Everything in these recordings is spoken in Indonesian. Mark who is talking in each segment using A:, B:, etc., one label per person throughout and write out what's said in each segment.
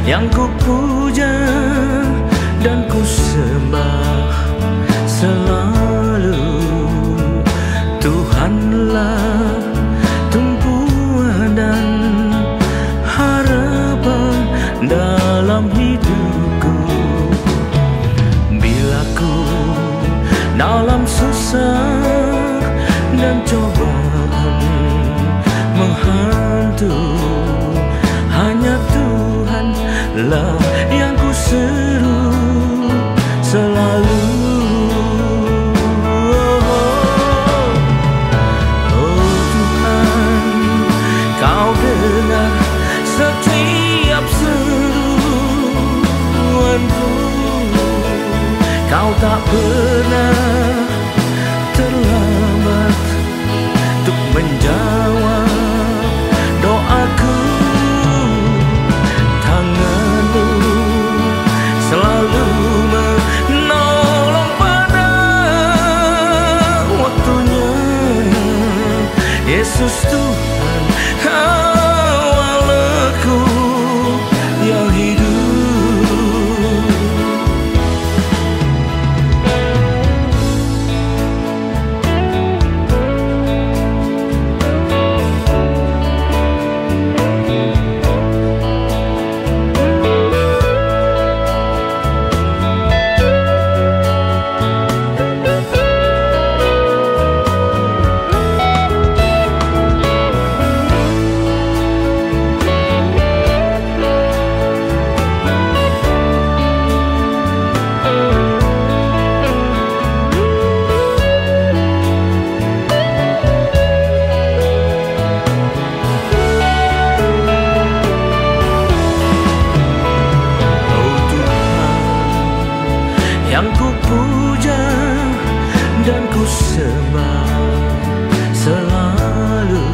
A: Yang ku puja dan ku sembah selalu, Tuhanlah tumpuan dan harapan dalam hidupku. Bila ku dalam susah dan cobaan menghantui, hanya Tuhan lah yang ku seru selalu. Oh Tuhan, Kau dengar setiap seruanku. Kau tak pernah terlambat untuk menjawab doaku. Tangan-Mu selalu menolong pada waktunya. Yesus Tuhan, awalku yang hidup. Yang ku puja dan ku sembah selalu,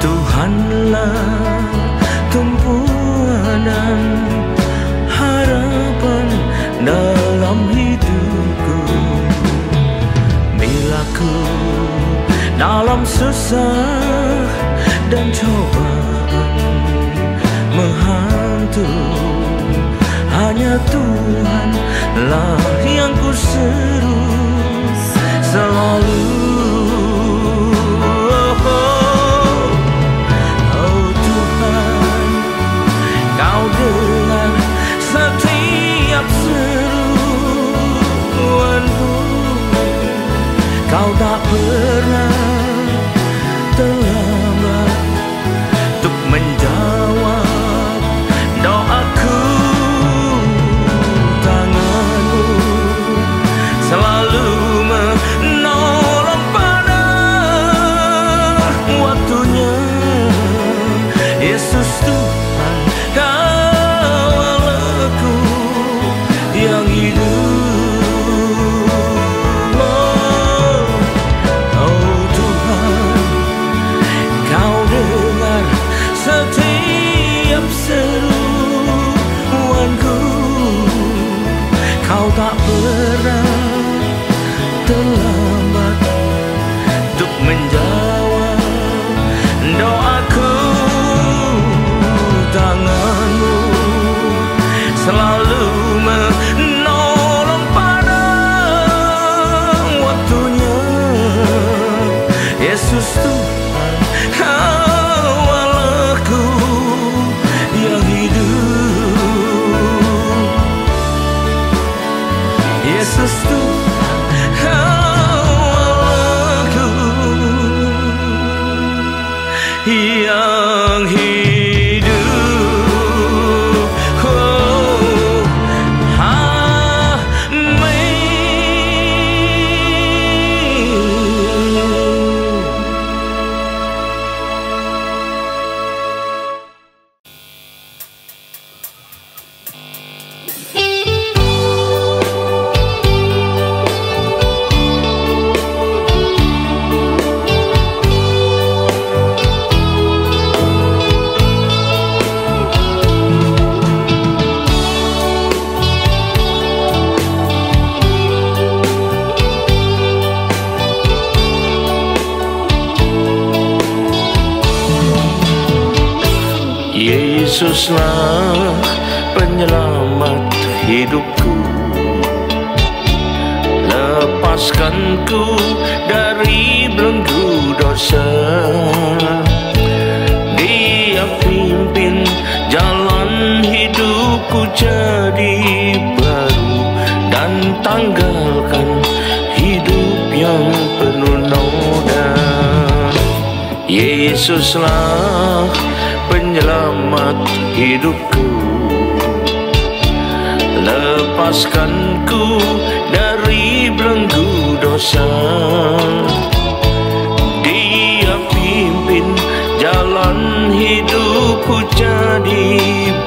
A: Tuhanlah tumpuan dan harapan dalam hidupku. Bila ku dalam susah dan cobaan menghantui, hanya Tuhan lah yang ku seru selalu. Oh Tuhan, Kau dengar setiap seruanku. Kau tak pernah terlambat untuk menjawab doaku. Selalu menolong pada waktunya. Yesus Tuhan, Kawalku yang hidup. Oh Tuhan, Kau dengar setiap seruanku. Kau tak pernah terlambat untuk menjawab doaku. Tangan-Mu selalu menolong pada waktunya. Yesus Tuhan, awalku yang hidup. Yesus Tuhan, awalku yang hidup. Oh, Yesuslah penyelamat hidupku, lepaskanku dari belenggu dosa. Dia pimpin jalan hidupku jadi baru, dan tanggalkan hidup yang penuh noda. Yesuslah penyelamat hidupku, lepaskanku dari belenggu dosa. Dia pimpin jalan hidupku jadi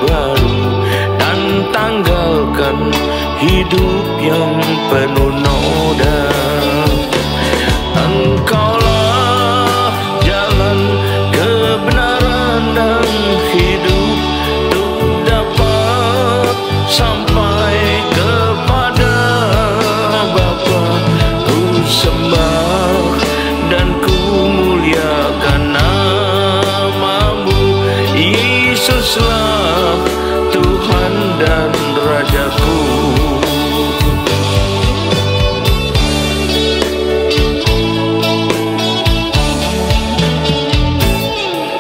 A: baru, dan tanggalkan hidup yang penuh noda. Engkaulah jalan kebenaran dan hidup, untuk dapat sampai kepada Bapa. Ku sembah dan ku muliakan namamu, Yesuslah Tuhan dan Rajaku.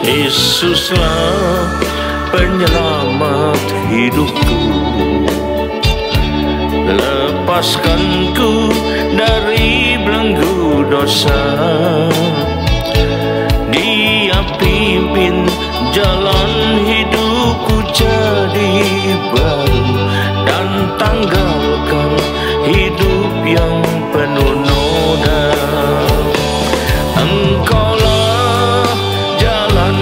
A: Yesuslah penyelamat hidupku, lepaskanku dari belenggu dosa. Dia pimpin jalan hidupku jadi baru, dan tanggalkan hidup yang penuh noda. Engkaulah jalan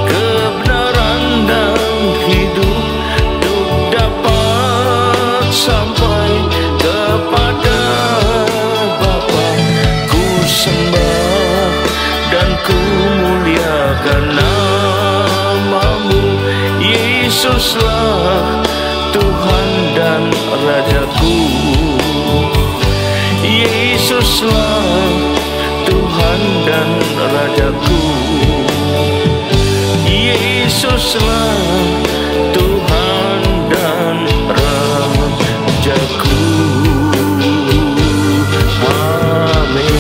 A: kebenaran dan hidup, untuk dapat sampai kepada Bapa. Ku sembah dan ku muliakan namamu, Yesuslah Tuhan dan Rajaku. Yesuslah Tuhan dan Rajaku. Yesuslah Tuhan dan Rajaku. Amin.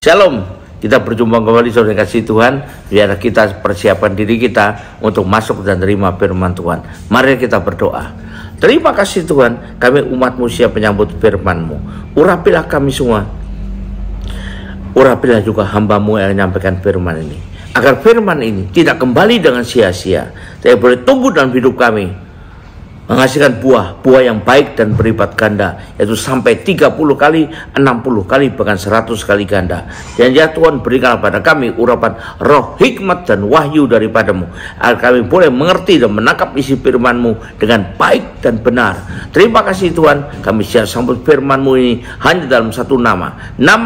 B: Shalom. Kita berjumpa kembali saudara kasih Tuhan. Biar kita persiapan diri kita untuk masuk dan terima firman Tuhan. Mari kita berdoa. Terima kasih Tuhan, kami umat-Mu siap menyambut firman-Mu. Urapilah kami semua, urapilah juga hamba-Mu yang menyampaikan firman ini, agar firman ini tidak kembali dengan sia-sia, tapi boleh tumbuh dalam hidup kami, menghasilkan buah yang baik dan berlipat ganda, yaitu sampai 30 kali, 60 kali, bahkan 100 kali ganda. Dan ya Tuhan, berikanlah pada kami urapan roh hikmat dan wahyu daripadamu, agar kami boleh mengerti dan menangkap isi firman-Mu dengan baik dan benar. Terima kasih Tuhan, kami siap sambut firman-Mu ini hanya dalam satu nama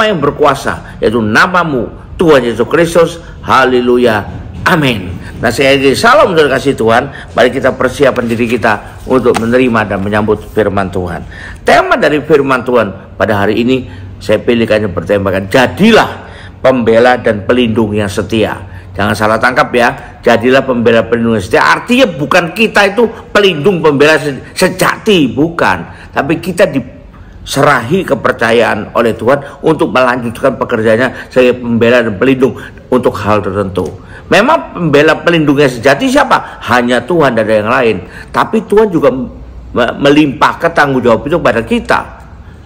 B: yang berkuasa, yaitu nama-Mu Tuhan Yesus Kristus. Haleluya, amin. Nah, saya salam saudara kasih Tuhan. Mari kita persiapan diri kita untuk menerima dan menyambut firman Tuhan. Tema dari firman Tuhan pada hari ini saya pilihkan yang bertemakan jadilah pembela dan pelindung yang setia. Jangan salah tangkap ya, jadilah pembela pelindung yang setia. Artinya bukan kita itu pelindung pembela sejati, bukan. Tapi kita diserahi kepercayaan oleh Tuhan untuk melanjutkan pekerjaannya sebagai pembela dan pelindung untuk hal tertentu. Memang pembela pelindungnya sejati siapa? Hanya Tuhan, dan ada yang lain. Tapi Tuhan juga melimpahkan tanggung jawab itu kepada kita.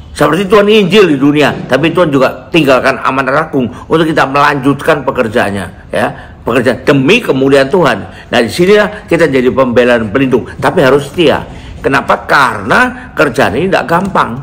B: Seperti Tuhan Injil di dunia, tapi Tuhan juga tinggalkan amanat agung untuk kita melanjutkan pekerjaannya, ya, pekerjaan demi kemuliaan Tuhan. Nah, di sinilah kita jadi pembela dan pelindung, tapi harus setia. Kenapa? Karena kerjaan ini tidak gampang.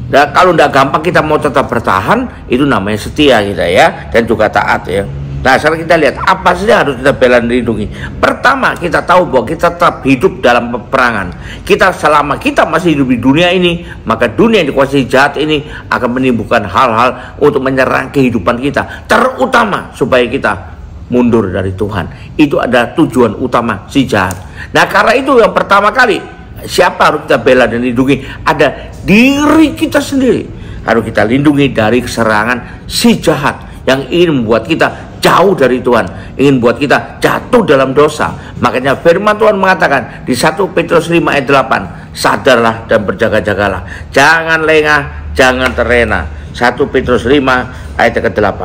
B: Nah, kalau tidak gampang kita mau tetap bertahan, itu namanya setia kita ya, dan juga taat ya. Nah, sekarang kita lihat apa saja harus kita bela dan lindungi. Pertama, kita tahu bahwa kita tetap hidup dalam peperangan. Kita selama kita masih hidup di dunia ini, maka dunia yang dikuasai jahat ini akan menimbulkan hal-hal untuk menyerang kehidupan kita, terutama supaya kita mundur dari Tuhan. Itu adalah tujuan utama si jahat. Nah, karena itu yang pertama kali siapa harus kita bela dan lindungi? Ada diri kita sendiri. harus kita lindungi dari serangan si jahat yang ingin membuat kita jauh dari Tuhan, ingin buat kita jatuh dalam dosa. Makanya firman Tuhan mengatakan di 1 Petrus 5 ayat 8, sadarlah dan berjaga-jagalah, jangan lengah, jangan terlena. 1 Petrus 5 ayat ke-8.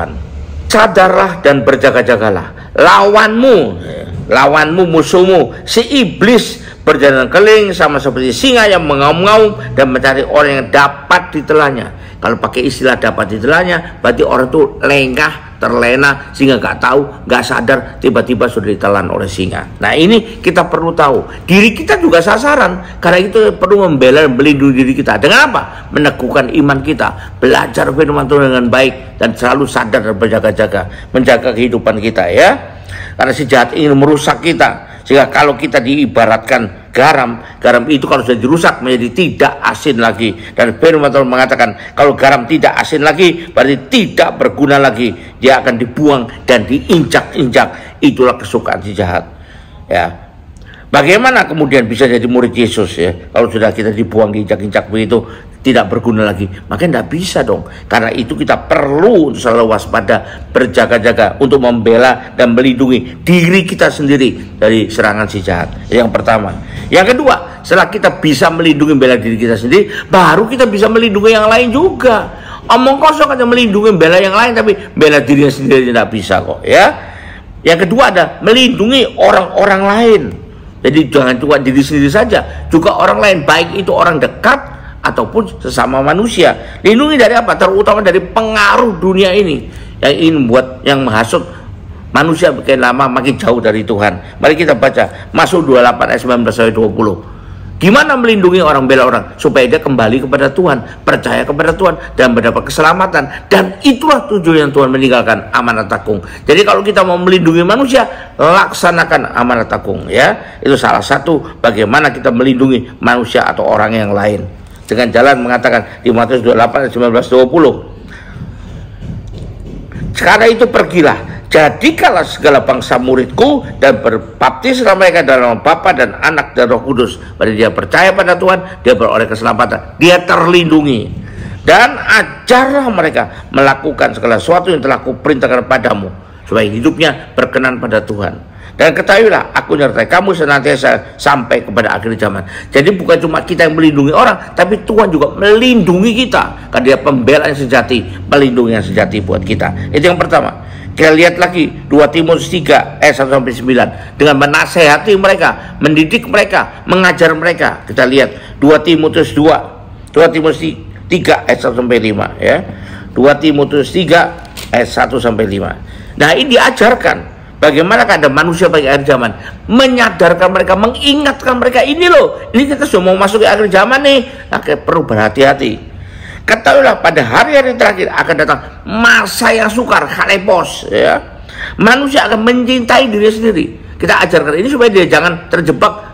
B: Sadarlah dan berjaga-jagalah, lawanmu, musuhmu, si iblis berjalan keliling sama seperti singa yang mengaum-ngaum dan mencari orang yang dapat ditelannya. Kalau pakai istilah dapat ditelannya, berarti orang itu lengah, terlena, sehingga nggak tahu, nggak sadar, tiba-tiba sudah ditelan oleh singa. Nah, ini kita perlu tahu. Diri kita juga sasaran. Karena itu perlu membela dan melindungi diri kita. Dengan apa? Meneguhkan iman kita, belajar firman Tuhan dengan baik, dan selalu sadar dan berjaga-jaga, menjaga kehidupan kita, ya. Karena si jahat ingin merusak kita. Sehingga kalau kita diibaratkan garam itu kalau sudah dirusak menjadi tidak asin lagi. Dan firman Tuhan mengatakan kalau garam tidak asin lagi berarti tidak berguna lagi, dia akan dibuang dan diinjak-injak. Itulah kesukaan si jahat, ya. Bagaimana kemudian bisa jadi murid Yesus, ya, kalau sudah kita dibuang, diinjak-injak begitu, tidak berguna lagi? Makanya tidak bisa dong. Karena itu kita perlu untuk selalu waspada, berjaga-jaga untuk membela dan melindungi diri kita sendiri dari serangan si jahat. Yang pertama. Yang kedua, setelah kita bisa melindungi bela diri kita sendiri, baru kita bisa melindungi yang lain juga. Omong kosong aja melindungi bela yang lain, tapi bela dirinya sendiri tidak bisa kok, ya. Yang kedua ada melindungi orang-orang lain. Jadi jangan cuma diri sendiri saja, juga orang lain, baik itu orang dekat ataupun sesama manusia. Lindungi dari apa? Terutama dari pengaruh dunia ini yang ingin membuat, yang menghasut manusia makin lama makin jauh dari Tuhan. Mari kita baca Mazmur 28 ayat 19-20. Gimana melindungi orang, bela orang supaya dia kembali kepada Tuhan, percaya kepada Tuhan, dan mendapat keselamatan. Dan itulah tujuan Tuhan meninggalkan amanat agung. Jadi kalau kita mau melindungi manusia, laksanakan amanat agung, ya. Itu salah satu bagaimana kita melindungi manusia atau orang yang lain, dengan jalan mengatakan di Matius 28 ayat 19-20. Sekarang itu pergilah, jadikanlah segala bangsa muridku dan berbaptislah mereka dalam nama Bapa dan Anak dan Roh Kudus. Berarti dia percaya pada Tuhan, dia beroleh keselamatan, dia terlindungi. Dan ajarlah mereka melakukan segala sesuatu yang telah kuperintahkan padamu, supaya hidupnya berkenan pada Tuhan. Dan ketahuilah, aku menyertai kamu senantiasa sampai kepada akhir zaman. Jadi bukan cuma kita yang melindungi orang, tapi Tuhan juga melindungi kita. Karena dia pembela yang sejati, melindungi yang sejati buat kita. Itu yang pertama. Kita lihat lagi 2 Timotius 3 ayat 1-9. Dengan menasehati mereka, mendidik mereka, mengajar mereka. Kita lihat 2 Timotius 3 ayat 1-5, ya. 2 Timotius 3 ayat 1-5. Nah, ini diajarkan bagaimana keadaan manusia pada akhir zaman, menyadarkan mereka, mengingatkan mereka, ini loh, ini kita sudah mau masuk ke akhir zaman nih, perlu berhati-hati. Ketahuilah pada hari-hari terakhir akan datang masa yang sukar, kalepos, ya. Manusia akan mencintai diri sendiri. Kita ajarkan ini supaya dia jangan terjebak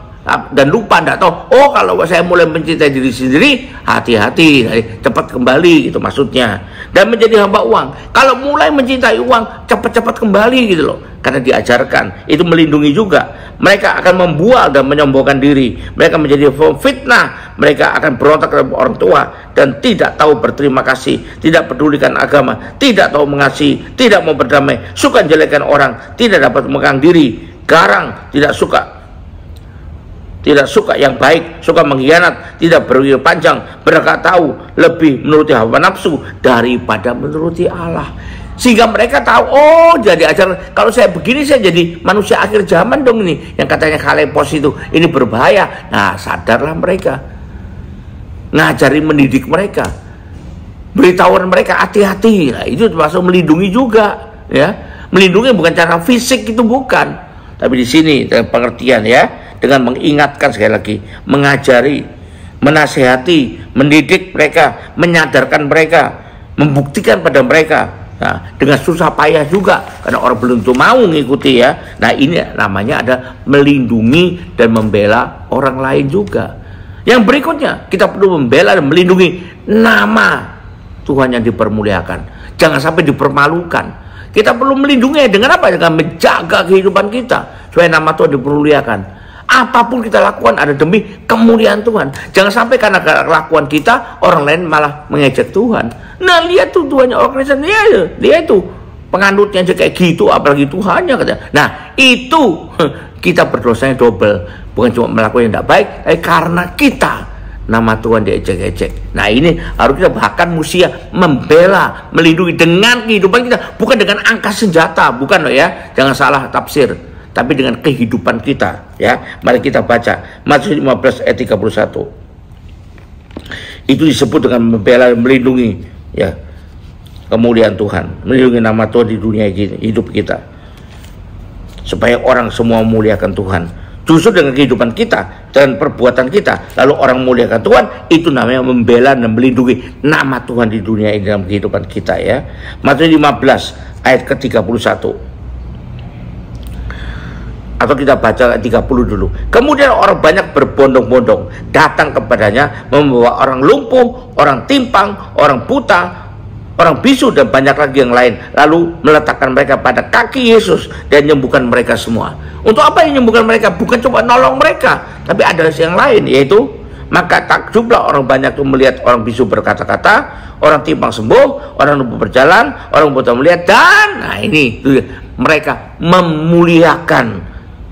B: dan lupa, tidak tahu, oh kalau saya mulai mencintai diri sendiri, hati-hati, cepat kembali, gitu maksudnya. Dan menjadi hamba uang, kalau mulai mencintai uang, cepat-cepat kembali, gitu loh. Karena diajarkan, itu melindungi juga. Mereka akan membual dan menyombongkan diri, mereka menjadi fitnah, mereka akan berontak kepada orang tua, dan tidak tahu berterima kasih, tidak pedulikan agama, tidak tahu mengasihi, tidak mau berdamai, suka menjelekkan orang, tidak dapat memegang diri, garang, tidak suka yang baik, suka mengkhianat, tidak berpikir panjang, berkata tahu, lebih menuruti hawa nafsu daripada menuruti Allah. Sehingga mereka tahu, oh jadi ajar, kalau saya begini saya jadi manusia akhir zaman dong ini, yang katanya kalepos itu, ini berbahaya. Nah, sadarlah mereka, ngajari, mendidik mereka, beritahuan mereka hati-hati. Nah, itu termasuk melindungi juga, ya. Melindungi bukan cara fisik, itu bukan, tapi di sini dengan pengertian, ya, dengan mengingatkan, sekali lagi, mengajari, menasehati, mendidik mereka, menyadarkan mereka, membuktikan pada mereka. Nah, dengan susah payah juga, karena orang belum tentu mau ngikuti, ya. Nah, ini namanya ada melindungi dan membela orang lain juga. Yang berikutnya, kita perlu membela dan melindungi nama Tuhan yang dipermuliakan. Jangan sampai dipermalukan. Kita perlu melindungi dengan apa? Dengan menjaga kehidupan kita supaya nama Tuhan dipermuliakan. Apapun kita lakukan ada demi kemuliaan Tuhan. Jangan sampai karena kelakuan kita orang lain malah mengejek Tuhan. Nah, lihat tuh Tuhannya orang Kristen, dia itu penganutnya aja kayak gitu, apalagi Tuhannya katanya. Nah, itu kita berdosanya double. Bukan cuma melakukan yang tidak baik, tapi karena kita nama Tuhan diejek-ejek. Nah, ini harus kita bahkan mesti membela, melindungi dengan kehidupan kita, bukan dengan angkat senjata, bukan loh ya. Jangan salah tafsir, tapi dengan kehidupan kita ya. Mari kita baca Matius 15 ayat 31. Itu disebut dengan membela, melindungi ya kemuliaan Tuhan, melindungi nama Tuhan di dunia hidup kita, supaya orang semua memuliakan Tuhan. Justru dengan kehidupan kita dan perbuatan kita, lalu orang memuliakan Tuhan, itu namanya membela dan melindungi nama Tuhan di dunia ini dalam kehidupan kita ya. Matius 15 ayat ke-31. Atau kita baca 30 dulu. Kemudian orang banyak berbondong-bondong datang kepadanya, membawa orang lumpuh, orang timpang, orang buta, orang bisu, dan banyak lagi yang lain. Lalu meletakkan mereka pada kaki Yesus dan menyembuhkan mereka semua. Untuk apa yang menyembuhkan mereka? Bukan cuma nolong mereka, tapi ada yang lain, yaitu maka takjublah orang banyak itu melihat orang bisu berkata-kata, orang timpang sembuh, orang lumpuh berjalan, orang buta melihat, dan nah ini mereka memuliakan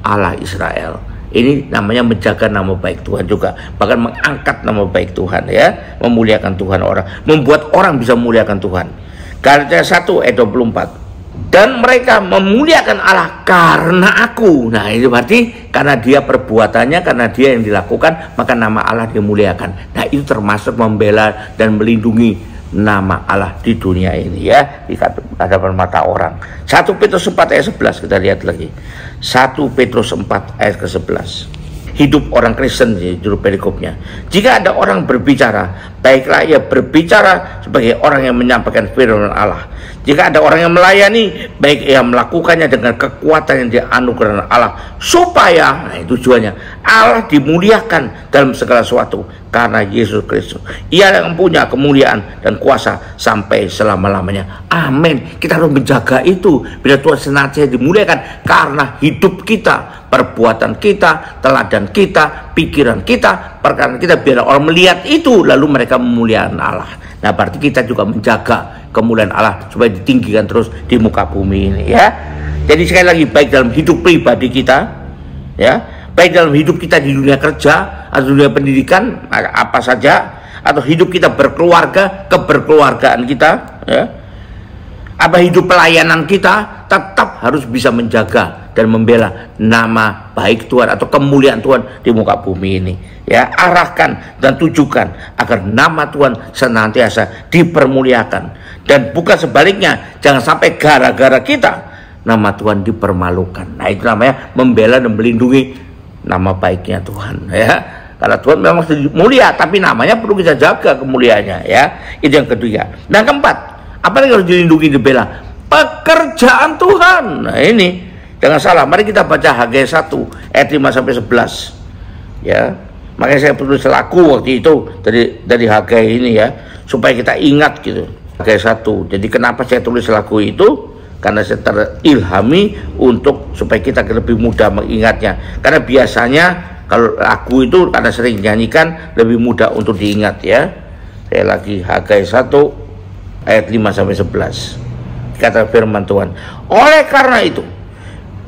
B: Allah Israel. Ini namanya menjaga nama baik Tuhan juga, bahkan mengangkat nama baik Tuhan ya, memuliakan Tuhan orang, membuat orang bisa memuliakan Tuhan. Galatia 1 ayat 24. Dan mereka memuliakan Allah karena aku. Nah, itu berarti karena dia perbuatannya, karena dia yang dilakukan, maka nama Allah dimuliakan. Nah, itu termasuk membela dan melindungi nama Allah di dunia ini ya, di hadapan mata orang. 1 Petrus 4 ayat 11 kita lihat lagi. 1 Petrus 4 ayat ke-11. Hidup orang Kristen di judul perikopnya. Jika ada orang berbicara, baiklah ia berbicara sebagai orang yang menyampaikan firman Allah. Jika ada orang yang melayani, baik ia melakukannya dengan kekuatan yang dianugerahkan Allah, supaya, nah itu tujuannya, Allah dimuliakan dalam segala sesuatu karena Yesus Kristus. Ia yang punya kemuliaan dan kuasa sampai selama-lamanya. Amin. Kita harus menjaga itu. Bila Tuhan senantiasa dimuliakan karena hidup kita, perbuatan kita, teladan kita, pikiran kita, perkataan kita, biar orang melihat itu lalu mereka memuliakan Allah. Nah, berarti kita juga menjaga kemuliaan Allah supaya ditinggikan terus di muka bumi ini ya. Jadi sekali lagi, baik dalam hidup pribadi kita ya, baik dalam hidup kita di dunia kerja atau dunia pendidikan apa saja, atau hidup kita berkeluarga, keberkeluargaan kita ya, apa hidup pelayanan kita, tetap harus bisa menjaga dan membela nama baik Tuhan atau kemuliaan Tuhan di muka bumi ini ya. Arahkan dan tujukan agar nama Tuhan senantiasa dipermuliakan, dan bukan sebaliknya. Jangan sampai gara-gara kita nama Tuhan dipermalukan. Nah, itu namanya membela dan melindungi nama baiknya Tuhan ya. Karena Tuhan memang mulia, tapi namanya perlu kita jaga kemuliaannya ya. Itu yang kedua. Nah, keempat, apa yang harus dilindungi, dibela? Pekerjaan Tuhan. Nah, ini jangan salah. Mari kita baca Hagai 1 ayat 5-11 ya. Makanya saya tulis selaku waktu itu dari Hagai ini ya, supaya kita ingat gitu. Hagai 1. Jadi kenapa saya tulis selaku itu? Karena saya terilhami untuk supaya kita lebih mudah mengingatnya. Karena biasanya kalau lagu itu karena sering nyanyikan lebih mudah untuk diingat ya. Saya lagi Hagai 1 ayat 5-11. Kata firman Tuhan, oleh karena itu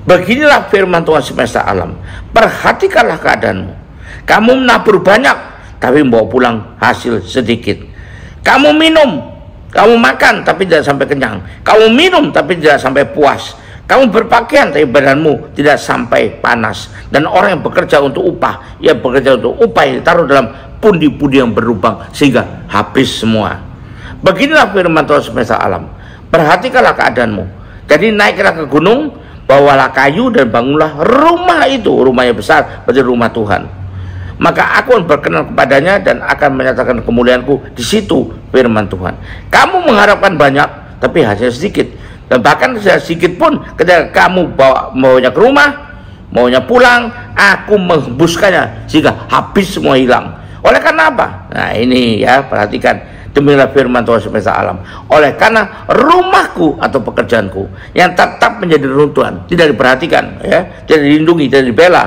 B: beginilah firman Tuhan semesta alam, perhatikanlah keadaanmu. Kamu menabur banyak tapi membawa pulang hasil sedikit. Kamu minum, kamu makan tapi tidak sampai kenyang. Kamu minum tapi tidak sampai puas. Kamu berpakaian tapi badanmu tidak sampai panas. Dan orang yang bekerja untuk upah, ia bekerja untuk upah yang ditaruh dalam pundi-pundi yang berlubang sehingga habis semua. Beginilah firman Tuhan semesta alam, perhatikanlah keadaanmu. Jadi naiklah ke gunung, bawalah kayu dan bangunlah rumah itu. Rumahnya besar, berarti rumah Tuhan. Maka aku akan berkenan kepadanya dan akan menyatakan kemuliaanku di situ, firman Tuhan. Kamu mengharapkan banyak, tapi hasil sedikit. Dan bahkan sedikit pun ketika kamu maunya ke rumah, maunya pulang, aku menghembuskannya sehingga habis semua hilang. Oleh karena apa? Nah, ini ya, perhatikan. Demikianlah firman Tuhan semesta alam. Oleh karena rumahku atau pekerjaanku yang tetap menjadi runtuhan, tidak diperhatikan ya, tidak dilindungi, tidak dibela,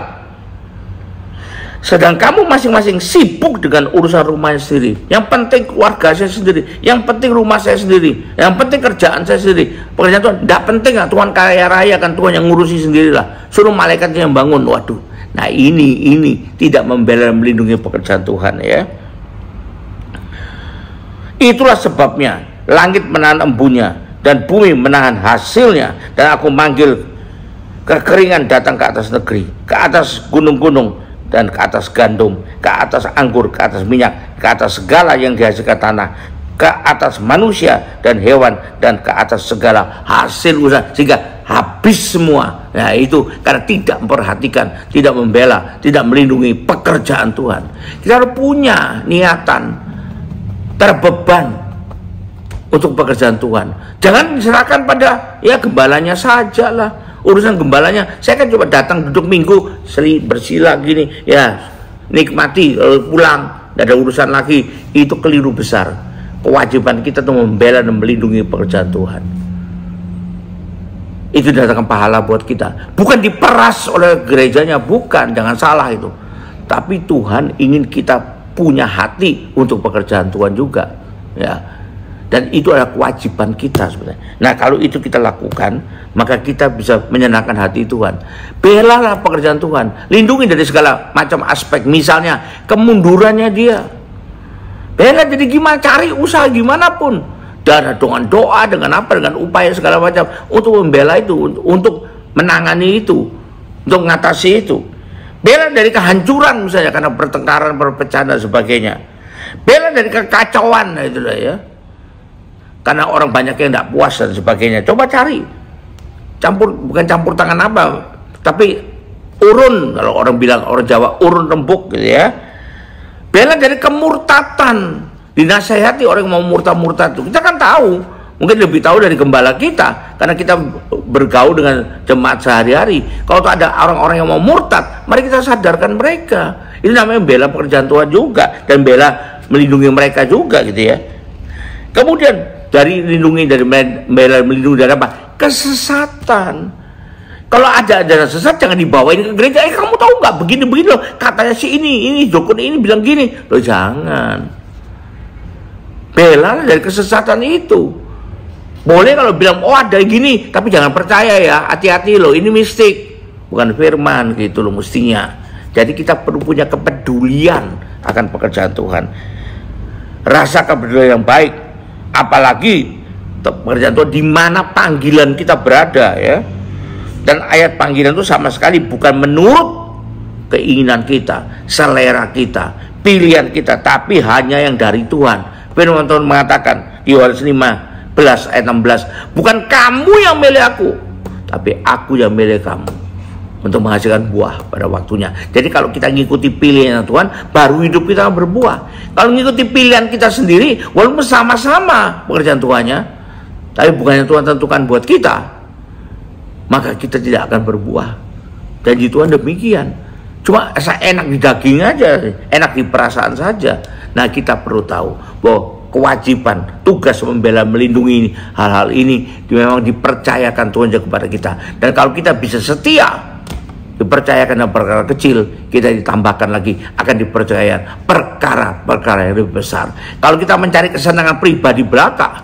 B: Sedang kamu masing-masing sibuk dengan urusan rumahnya sendiri. Yang penting keluarga saya sendiri, yang penting rumah saya sendiri, yang penting kerjaan saya sendiri. Pekerjaan Tuhan tidak penting lah, Tuhan kaya raya kan, Tuhan yang ngurusi sendirilah. Suruh malaikatnya yang bangun. Waduh. Nah ini tidak membela dan melindungi pekerjaan Tuhan ya. Itulah sebabnya langit menahan embunnya dan bumi menahan hasilnya, dan aku manggil kekeringan datang ke atas negeri, ke atas gunung-gunung, dan ke atas gandum, ke atas anggur, ke atas minyak, ke atas segala yang dihasilkan tanah, ke atas manusia dan hewan, dan ke atas segala hasil usaha, sehingga habis semua. Nah itu karena tidak memperhatikan, tidak membela, tidak melindungi pekerjaan Tuhan. Kita harus punya niatan, terbeban untuk pekerjaan Tuhan. Jangan diserahkan pada ya gembalanya saja lah. Urusan gembalanya, saya kan coba datang duduk minggu, bersila gini, ya nikmati, lalu pulang, tidak ada urusan lagi. Itu keliru besar. Kewajiban kita untuk membela dan melindungi pekerjaan Tuhan. Itu datangkan pahala buat kita. Bukan diperas oleh gerejanya, bukan, jangan salah itu. Tapi Tuhan ingin kita punya hati untuk pekerjaan Tuhan juga, ya. Dan itu adalah kewajiban kita sebenarnya. Nah kalau itu kita lakukan, maka kita bisa menyenangkan hati Tuhan. Belalah pekerjaan Tuhan, lindungi dari segala macam aspek. Misalnya kemundurannya dia, bela. Jadi gimana, cari usaha gimana pun, dan dengan doa, dengan apa, dengan upaya segala macam untuk membela itu, untuk menangani itu, untuk mengatasi itu. Bela dari kehancuran misalnya karena pertengkaran, perpecahan dan sebagainya. Bela dari kekacauan, nah itulah ya. Karena orang banyak yang tidak puas dan sebagainya. Coba cari, bukan campur tangan apa, tapi urun, kalau orang bilang, orang Jawa, urun rembuk gitu ya. Bela dari kemurtatan, dinasehati orang yang mau murtad itu. Kita kan tahu, mungkin lebih tahu dari gembala kita, karena kita bergaul dengan jemaat sehari-hari. Kalau ada orang-orang yang mau murtad, mari kita sadarkan mereka. Itu namanya bela pekerjaan Tuhan juga, dan bela melindungi mereka juga gitu ya. Kemudian dari melindungi dari apa? Kesesatan. Kalau ada ajaran sesat, jangan dibawain ke gereja. Kamu tahu nggak, begini loh, katanya si ini dukun ini bilang gini loh. Jangan. Bela dari kesesatan itu. Boleh kalau bilang oh ada gini, tapi jangan percaya ya, hati-hati loh, ini mistik, bukan firman gitu loh mestinya. Jadi kita perlu punya kepedulian akan pekerjaan Tuhan, rasa kepedulian yang baik. Apalagi pekerjaan Tuhan di mana panggilan kita berada ya. Dan ayat panggilan itu sama sekali bukan menurut keinginan kita, selera kita, pilihan kita, tapi hanya yang dari Tuhan. Firman Tuhan mengatakan di Yohanes 15 ayat 16, bukan kamu yang milih aku, tapi aku yang milih kamu untuk menghasilkan buah pada waktunya. Jadi kalau kita ngikuti pilihan Tuhan, baru hidup kita berbuah. Kalau ngikuti pilihan kita sendiri, walaupun sama-sama pekerjaan Tuhannya, tapi bukan yang Tuhan tentukan buat kita, maka kita tidak akan berbuah. Janji Tuhan demikian. Cuma enak di daging aja, enak di perasaan saja. Nah kita perlu tahu bahwa kewajiban, tugas membela, melindungi hal-hal ini memang dipercayakan Tuhan kepada kita. Dan kalau kita bisa setia, dipercayakan dalam perkara kecil, kita ditambahkan lagi akan dipercayakan perkara-perkara yang lebih besar. Kalau kita mencari kesenangan pribadi belaka,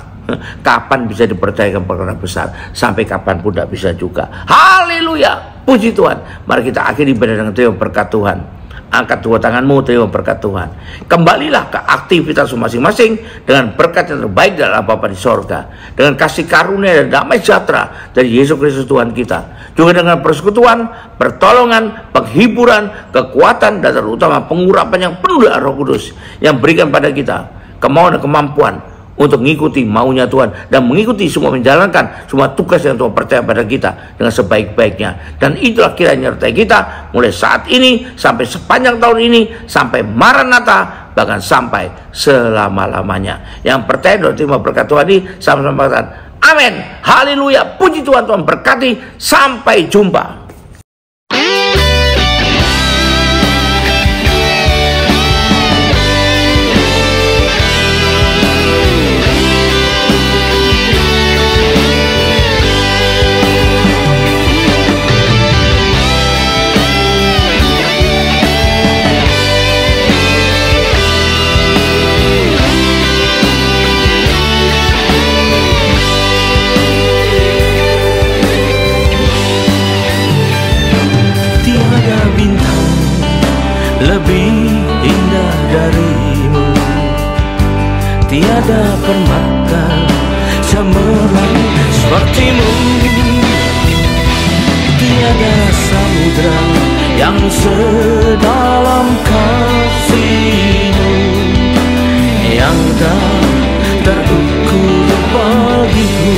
B: kapan bisa dipercayakan perkara besar? Sampai kapan pun tidak bisa juga. Haleluya, puji Tuhan. Mari kita akhiri ibadah dengan terima berkat Tuhan. Angkat dua tanganmu, terima berkat Tuhan. Kembalilah ke aktivitas masing-masing dengan berkat yang terbaik dari Bapa di sorga, dengan kasih karunia dan damai sejahtera dari Yesus Kristus Tuhan kita, juga dengan persekutuan, pertolongan, penghiburan, kekuatan, dan terutama pengurapan yang penuh dengan Roh Kudus yang berikan pada kita kemauan dan kemampuan untuk mengikuti maunya Tuhan dan mengikuti semua, menjalankan semua tugas yang Tuhan percaya pada kita dengan sebaik-baiknya. Dan itulah kiranya menyertai kita mulai saat ini sampai sepanjang tahun ini, sampai Maranatha, bahkan sampai selama-lamanya. Yang percaya dan terima berkat Tuhan ini sama-sama katakan amin. Haleluya, puji Tuhan. Tuhan berkati. Sampai jumpa.
A: lebih indah darimu. Tiada permata cemerlang sepertimu. Tiada samudra yang sedalam kasihmu, yang tak terukur bagiku.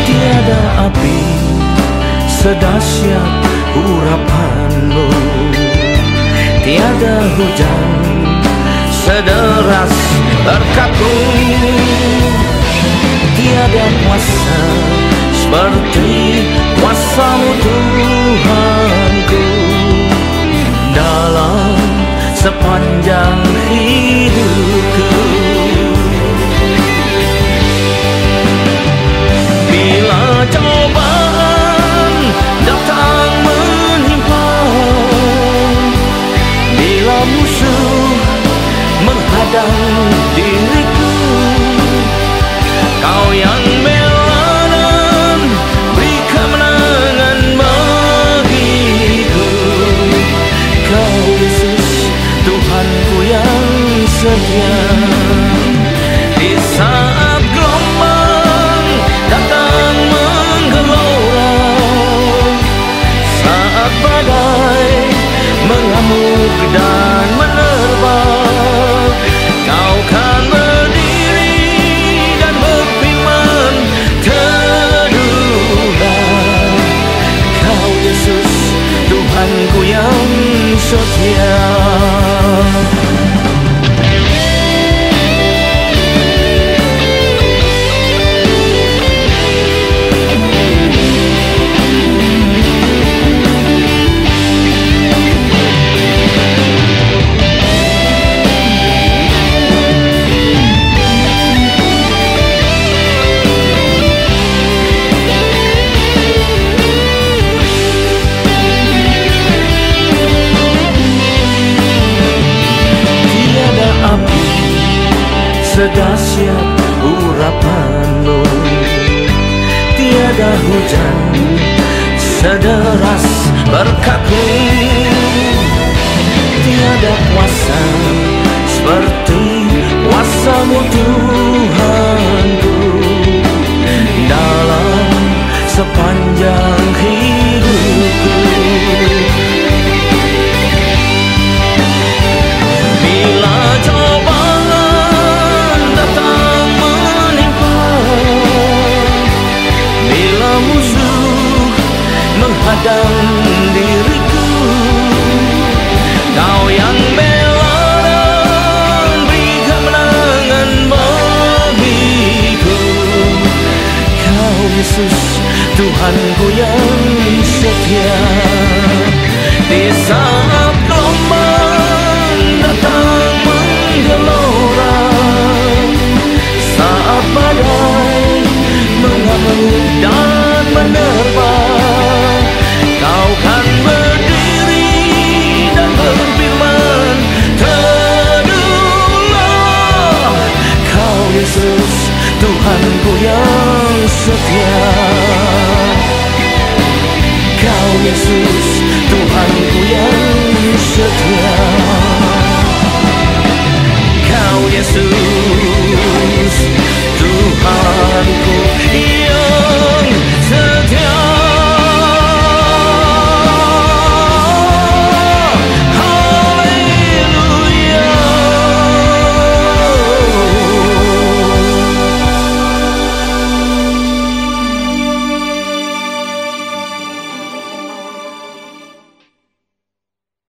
A: Tiada api sedahsyat urapanmu, tiada hujan sederas berkatmu. Tiada kuasa seperti kuasamu Tuhanku, dalam sepanjang hidupku. Bila cobaan datang menimpa, bila musuh menghadang diriku, Kau yang bela dan beri kemenangan bagiku. Kau Yesus, Tuhanku yang setia. Di saat gelombang datang menggelora, saat badai mengamuk dan menerpa, Kau kan berdiri dan berfirman, teduhlah. Kau Yesus, Tuhanku yang setia. Sedahsyat urapanmu, tiada hujan sederas berkatmu. Tiada kuasa seperti kuasamu Tuhanku, dalam sepanjang hidupku. Bila cobaan datang menimpa, bila musuh menghadang diriku, Kau yang bela dan beri kemenangan bagiku. Kau Yesus, Tuhanku yang setia. Di saat gelombang datang menggelora, saat badai mengamuk dan menerpa, Kau kan berdiri dan berfirman, teduhlah. Kau Yesus, Tuhanku yang setia. Kau Yesus, Tuhanku yang setia. Kau Yesus,